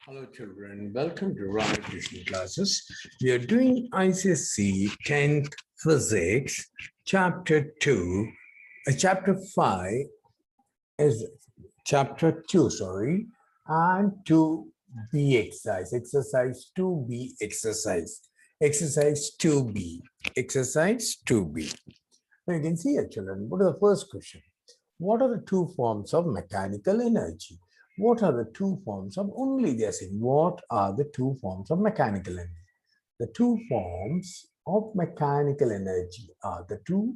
Hello children, welcome to Ryan Tuition Classes. We are doing Icse 10th Physics, Chapter 2, Chapter 5 is Chapter 2, sorry, and 2B exercise 2B exercise 2B, exercise 2B. Now you can see here children, what is the first question? What are the two forms of mechanical energy? What are the two forms of, only they are saying, what are the two forms of mechanical energy? The two forms of mechanical energy are the two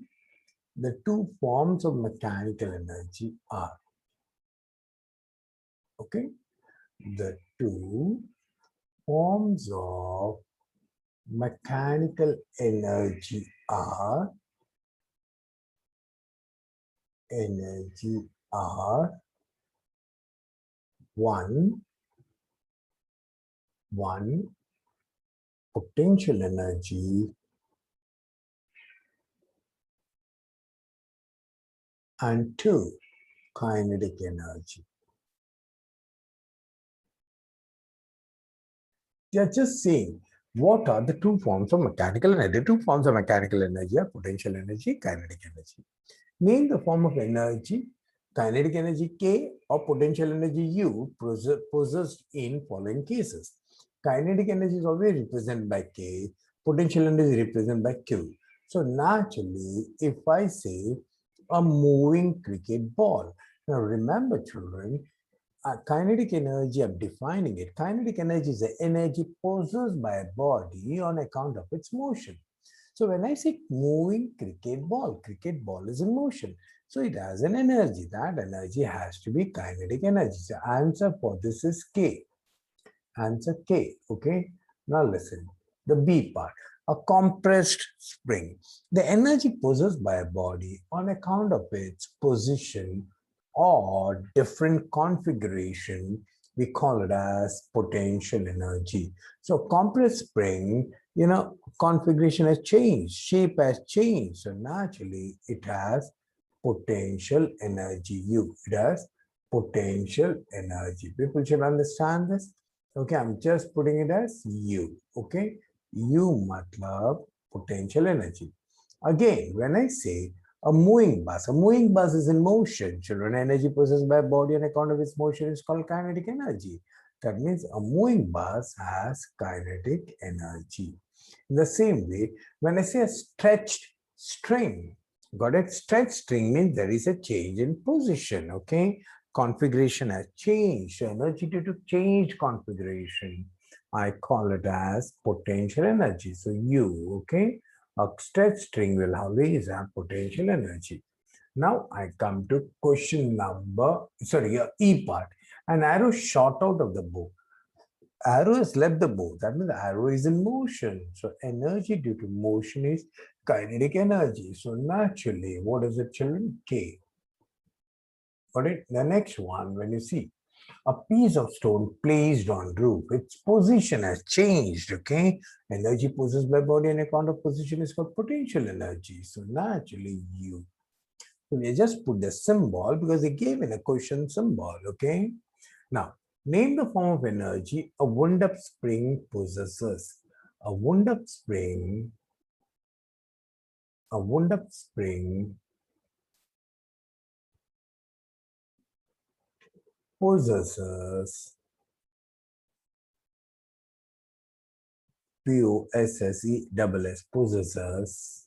forms of mechanical energy are, okay? The two forms of mechanical energy are, one potential energy and two kinetic energy. They are just saying what are the two forms of mechanical energy. The two forms of mechanical energy are potential energy, kinetic energy. Name the form of energy, kinetic energy K or potential energy U possessed in following cases. Kinetic energy is always represented by K, potential energy is represented by Q. So naturally, if I say a moving cricket ball, now remember children, kinetic energy, I'm defining it. Kinetic energy is the energy possessed by a body on account of its motion. So when I say moving cricket ball is in motion. So it has an energy. That energy has to be kinetic energy. So answer for this is K. Answer K. Okay. Now listen. The B part. A compressed spring. The energy possessed by a body on account of its position or different configuration, we call it as potential energy. So compressed spring, configuration has changed, shape has changed. So naturally it has potential energy U. It has potential energy. People should understand this. Okay, I'm just putting it as U. Okay, U matlab potential energy. Again, when I say a moving bus is in motion. Children, energy possessed by body on account of its motion is called kinetic energy. That means a moving bus has kinetic energy. In the same way, when I say a stretched string, got it? Stretched string means there is a change in position, okay? Configuration has changed. Energy due to change configuration. I call it as potential energy. So U, okay? A stretched string will always have potential energy. Now I come to question E part. An arrow shot out of the bow. Arrow has left the bow. That means the arrow is in motion. So energy due to motion is kinetic energy. So naturally, what is it, children? K. Got it? The next one, when you see a piece of stone placed on roof, its position has changed, okay? Energy possessed by body on account of position is called potential energy. So naturally, U. So we just put the symbol because they gave in a question symbol, okay? Now, name the form of energy a wound-up spring possesses. A wound-up spring possesses possesses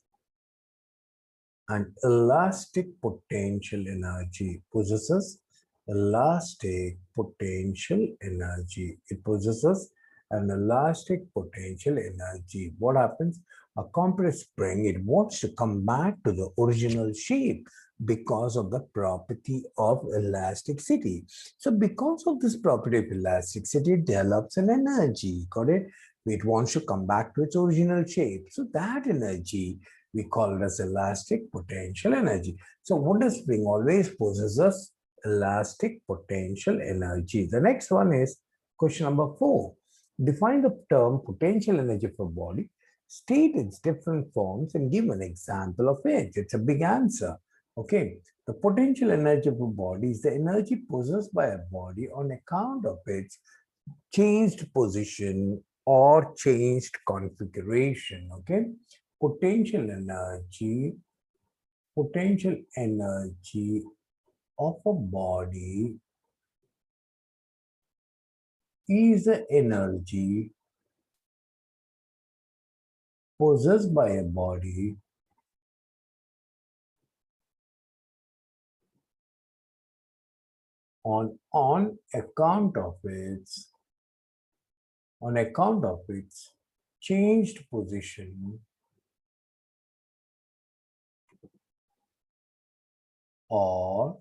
an elastic potential energy. Possesses elastic potential energy. It possesses an elastic potential energy. What happens? A compressed spring, it wants to come back to the original shape because of the property of elasticity. So because of this property of elasticity, it develops an energy. Got it? It wants to come back to its original shape. So that energy we call it as elastic potential energy. So wooden spring always possesses elastic potential energy. The next one is question number 4. Define the term potential energy for body. State its different forms and give an example of it. It's a big answer. Okay. The potential energy of a body is the energy possessed by a body on account of its changed position or changed configuration. Okay, potential energy, potential energy of a body is the energy possessed by a body on account of its changed position or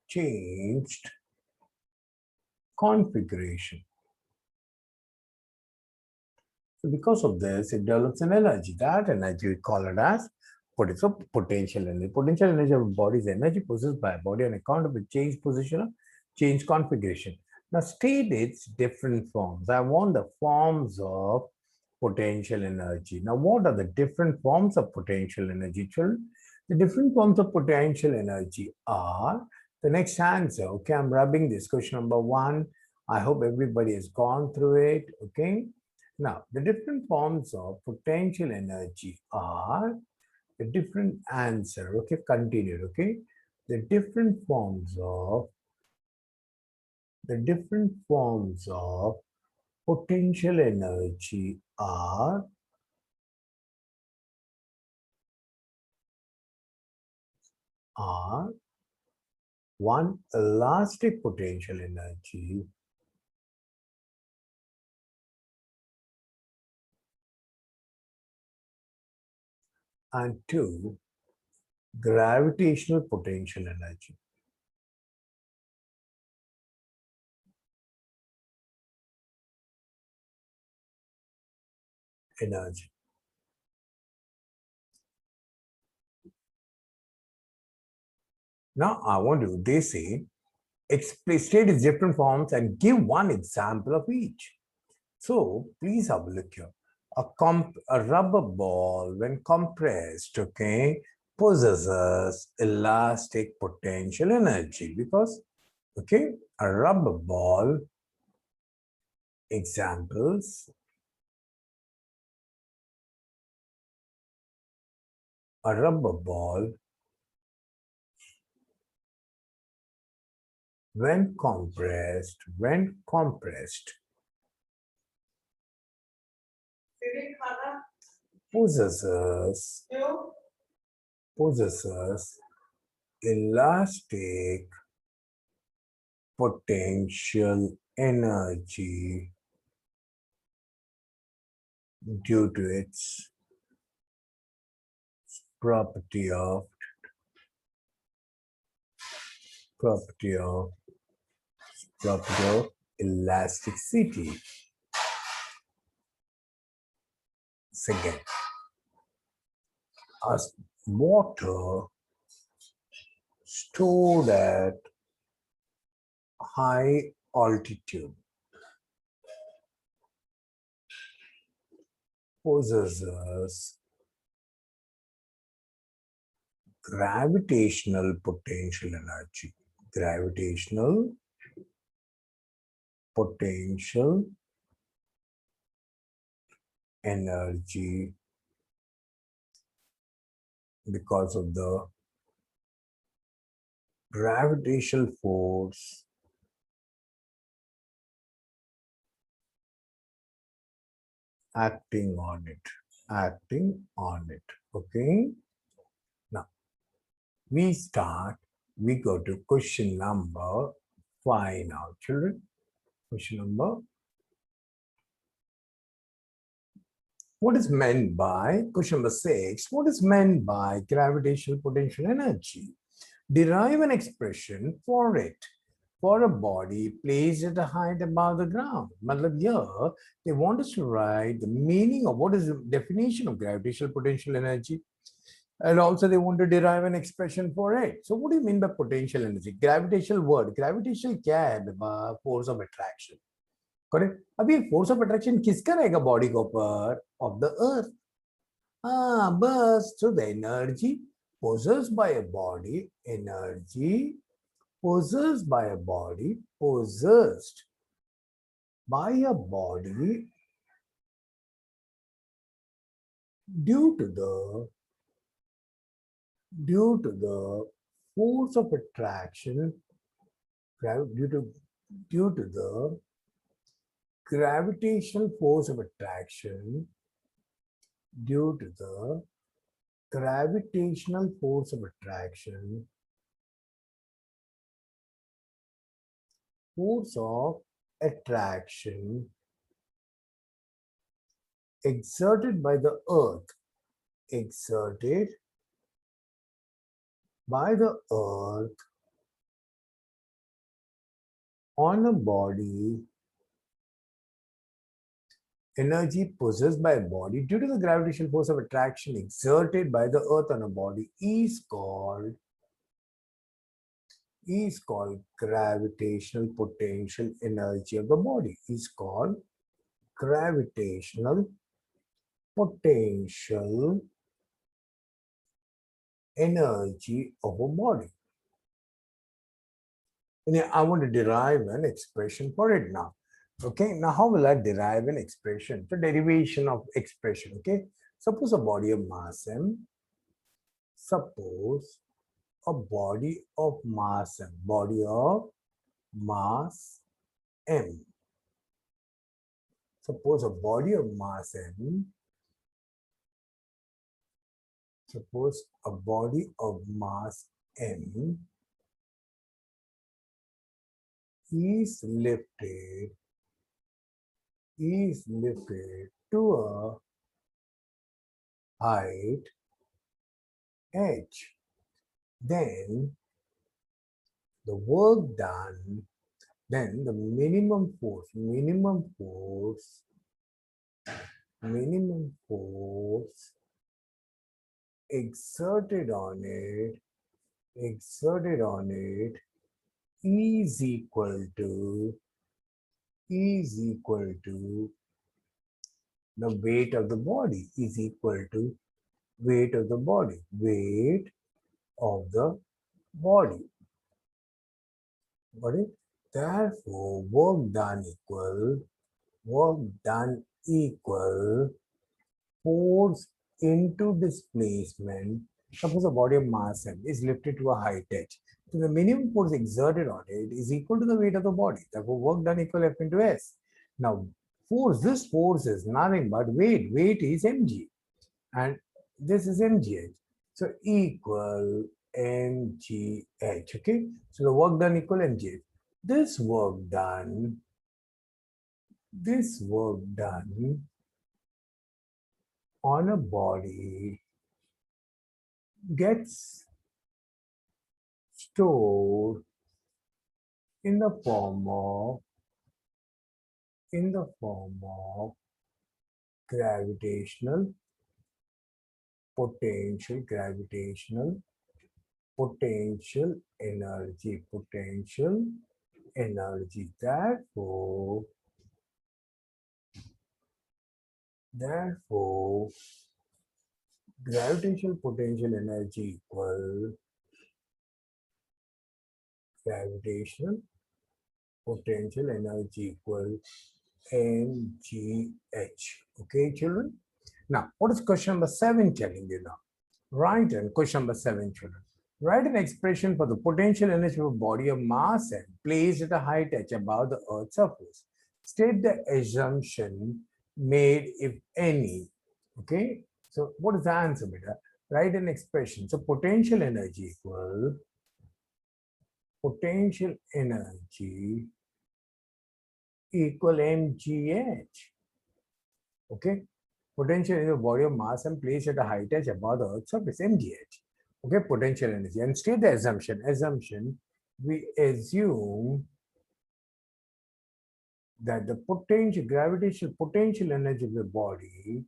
changed configuration. So because of this, it develops an energy. That energy we call it as potential energy. Potential energy of a body is energy possessed by a body on account of a changed position or changed configuration. Now state its different forms. I want the forms of potential energy. Now what are the different forms of potential energy, children? The different forms of potential energy are the next answer. Okay, I'm rubbing this question number 1. I hope everybody has gone through it. Okay. Now, the different forms of potential energy are the different answer. Okay, continued. Okay, the different forms of potential energy are one, elastic potential energy, and 2, gravitational potential energy. Now, I want to, they say, state its different forms and give one example of each. So please have a look here. A rubber ball, when compressed, okay, possesses elastic potential energy because, okay, a rubber ball, examples, a rubber ball, when compressed, possesses elastic potential energy due to its property of elasticity. Second, as water stored at high altitude possesses gravitational potential energy. Gravitational potential energy because of the gravitational force acting on it. Okay. Now we go to question number 5 now, children. Question number. What is meant by, question number 6, what is meant by gravitational potential energy? Derive an expression for it for a body placed at a height above the ground. Matlab here, they want us to write the meaning of what is the definition of gravitational potential energy. And also they want to derive an expression for it. So what do you mean by potential energy? Gravitational word. Gravitational क्या है? Force of attraction. Correct? अभी force of attraction किसका रहेगा body के ऊपर? Of the earth. But so the energy possessed by a body, energy possessed by a body, possessed by a body due to the force of attraction, due to the gravitational force of attraction, due to the gravitational force of attraction, force of attraction exerted by the earth, exerted by the earth on a body, energy possessed by a body due to the gravitational force of attraction exerted by the earth on a body is called gravitational potential energy of the body, is called gravitational potential energy of a body. And I want to derive an expression for it now. Okay, now how will I derive an expression? The derivation of expression. Okay, suppose a body of mass m, suppose a body of mass m, body of mass m. Suppose a body of mass m, suppose a body of mass m is lifted to a height h. Then the work done, then the minimum force exerted on it is equal to the weight of the body, is equal to weight of the body, weight of the body. Got it? Therefore, work done equal force into displacement. Suppose a body of mass m is lifted to a height h. So the minimum force exerted on it is equal to the weight of the body. Therefore, work done equal F into S. Now, this force is nothing but weight. Weight is mg. And this is mgh. So equal mgh. Okay. So the work done equal mgh. This work done on a body gets stored in the form of gravitational potential energy. Therefore, gravitational potential energy equal gravitational potential energy equal mgh. Okay, children? Now, what is question number 7 telling you now? Write in question number 7, children. Write an expression for the potential energy of a body of mass m placed at a height h above the Earth's surface. State the assumption made, if any. Okay, so what is the answer, beta? Write an expression. So potential energy equal mgh. Okay, potential is a body of mass and placed at a height h above the Earth's surface, mgh. Okay, potential energy. And state the assumption. We assume that the gravitational potential energy of the body,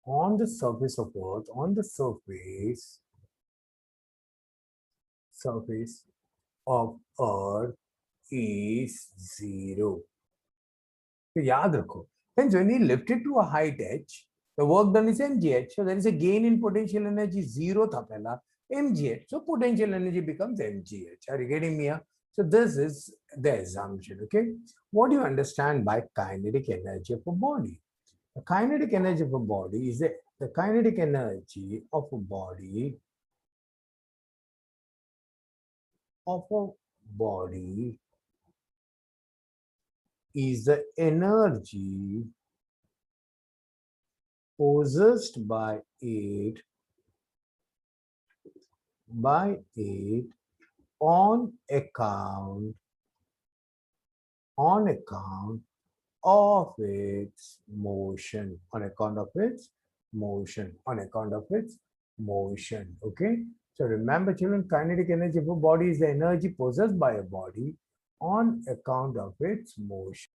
on the surface of Earth, surface of Earth is 0. तो याद रखो, Hence, when you lift it to a height h, the work done is mgh. So there is a gain in potential energy, 0 tha pehla, mgh. So potential energy becomes mgh. Are you getting me here? So this is the assumption, okay? What do you understand by kinetic energy of a body? The kinetic energy of a body is the kinetic energy of a body is the energy possessed by it on account of its motion, okay? So remember, children, kinetic energy of a body is the energy possessed by a body on account of its motion.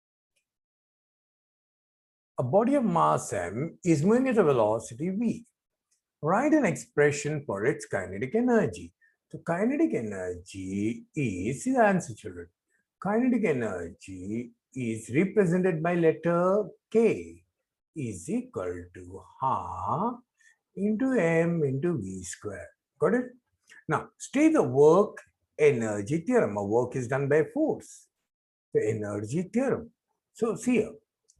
A body of mass m is moving at a velocity v. Write an expression for its kinetic energy. So kinetic energy is the answer, children. Kinetic energy is represented by letter K is equal to half into m into v square. Got it? Now, state the work energy theorem. A work is done by force. The energy theorem. So see here,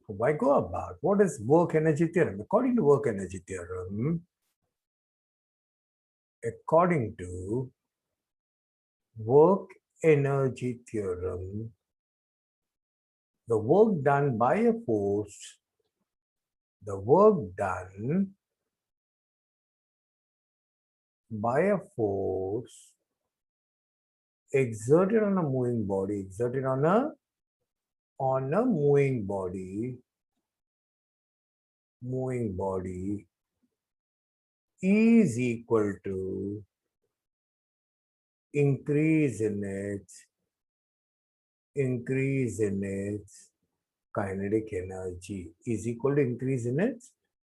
why go about? What is work energy theorem? According to work energy theorem, the work done by a force, exerted on a moving body, is equal to increase in its kinetic energy, is equal to increase in its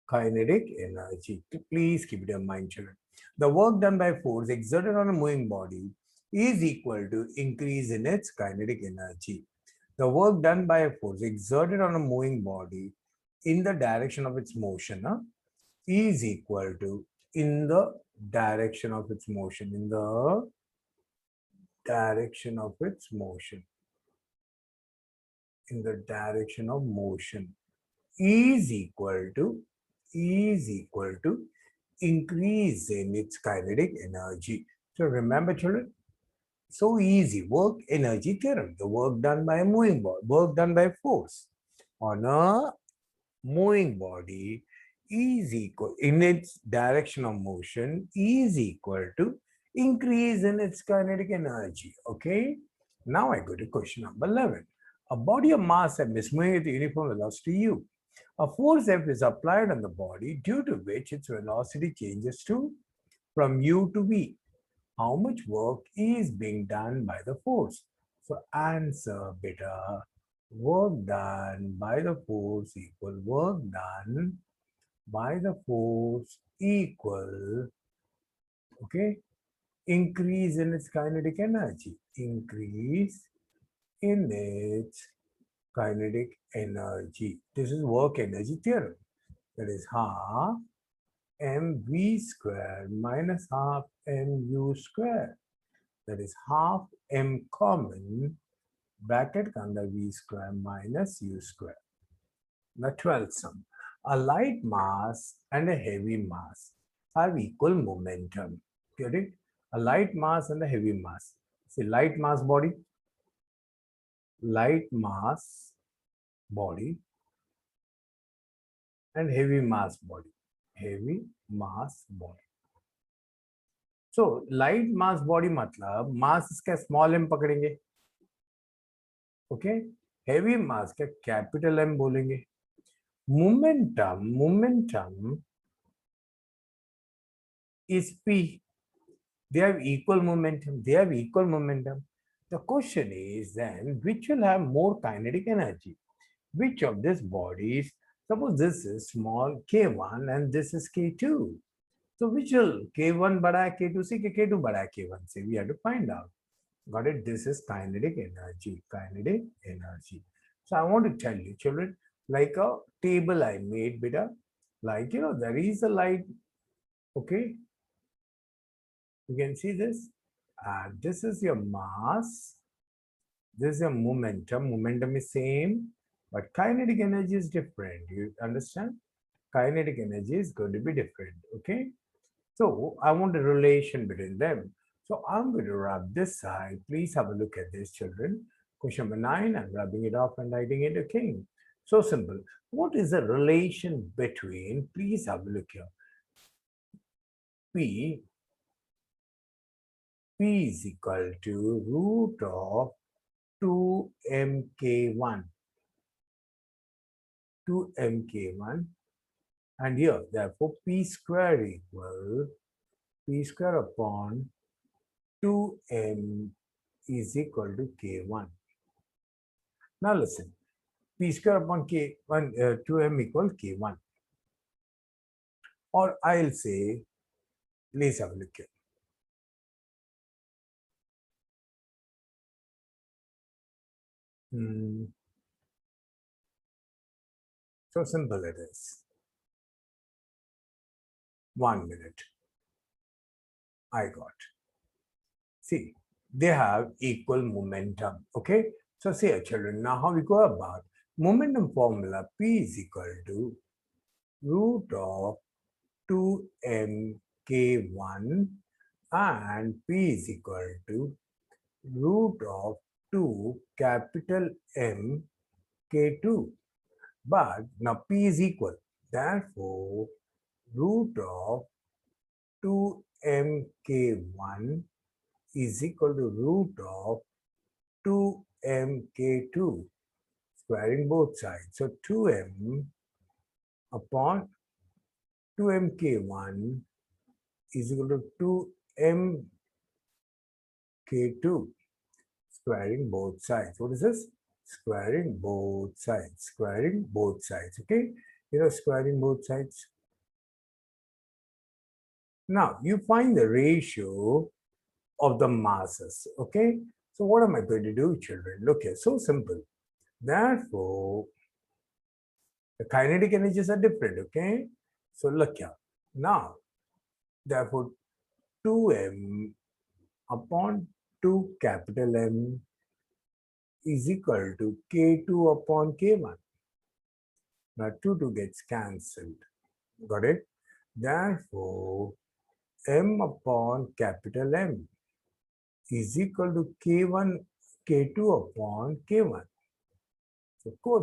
kinetic energy. Please keep it in mind, children. The work done by force exerted on a moving body is equal to increase in its kinetic energy. The work done by a force exerted on a moving body in the direction of its motion is equal to in the direction of its motion, is equal to increase in its kinetic energy. So remember, children, so easy. Work energy theorem. The work done by a moving body, work done by force on a moving body is equal in its direction of motion is equal to increase in its kinetic energy. Okay. Now I go to question number 11. A body of mass m is moving at a uniform velocity u. A force F is applied on the body due to which its velocity changes from u to v. How much work is being done by the force? So answer beta. Work done by the force equal work done by the force equal, okay, increase in its kinetic energy. Increase in its kinetic energy. This is work energy theorem. That is half mv square minus half mu square. That is half m common bracket under v square minus u square. The 12th sum. A light mass and a heavy mass have equal momentum. Get it? A light mass and a heavy mass. See, light mass body and heavy mass body. So light mass body मतलब mass इसका small m पकड़ेंगे, okay? Heavy mass का capital M बोलेंगे. Momentum is P. They have equal momentum. The question is then, which will have more kinetic energy? Which of these bodies, suppose this is small k1 and this is k2. So which will k1 bada hai k2 se, k2 bada hai k1 se? We have to find out. Got it? This is kinetic energy. So I want to tell you, children, like a table I made, beta. Like, there is a light, okay? You can see this. And this is your mass. This is your momentum. Momentum is same, but kinetic energy is different. You understand? Kinetic energy is going to be different, okay? So I want a relation between them. So I'm going to rub this side. Please have a look at this, children. Question number 9, I'm rubbing it off and writing it, okay? So simple. What is the relation between, please have a look here, P is equal to root of 2mk1, 2mk1, and here, therefore, P square equal P square upon 2m is equal to k1. Now listen, P square upon k1, 2m equal k1. Or I'll say, please have a look here. So simple it is. 1 minute. I got. See, they have equal momentum. Okay. So see, children, now how we go about momentum formula, P is equal to root of 2mk1 and P is equal to root of 2 capital M k2. But now P is equal. Therefore, root of 2mk1 is equal to root of 2mk2, squaring both sides. So 2m upon 2mk1 is equal to 2mk2, squaring both sides. What is this? Squaring both sides. Squaring both sides. Okay? Squaring both sides. Now, you find the ratio of the masses. Okay? So, what am I going to do, children? Look here. So simple. Therefore, the kinetic energies are different. Okay? So, look here. Now, therefore, 2m upon 2 capital M is equal to k2 upon k1. Now 2 gets cancelled. Got it? Therefore, m upon capital M is equal to k1, k2 upon k1.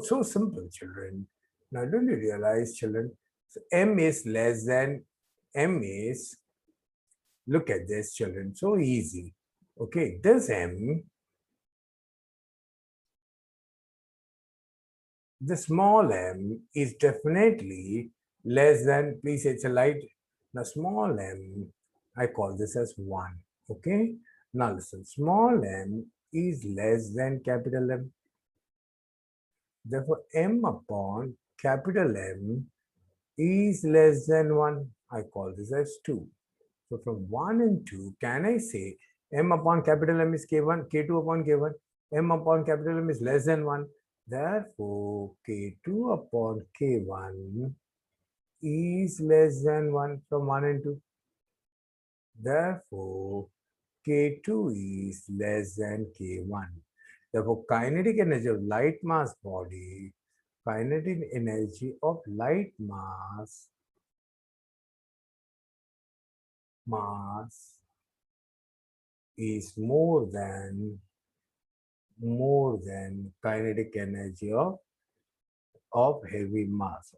So simple, children. Now don't you realize, children, so m is less than m is, look at this, children, so easy. Okay, this m, the small m is definitely less than, please say it's a light, the small m, I call this as 1. Okay, now listen, small m is less than capital M. Therefore, m upon capital M is less than 1. I call this as 2. So from 1 and 2, can I say m upon capital M is k1, k2 upon k1, m upon capital M is less than 1. Therefore, k2 upon k1 is less than 1 from 1 and 2. Therefore, k2 is less than k1. Therefore, kinetic energy of light mass body, kinetic energy of light mass is more than kinetic energy of heavy mass,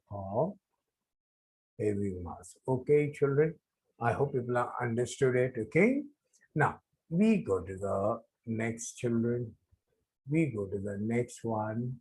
Okay, children, I hope people have understood it. Okay, now we go to the next, children. We go to the next one.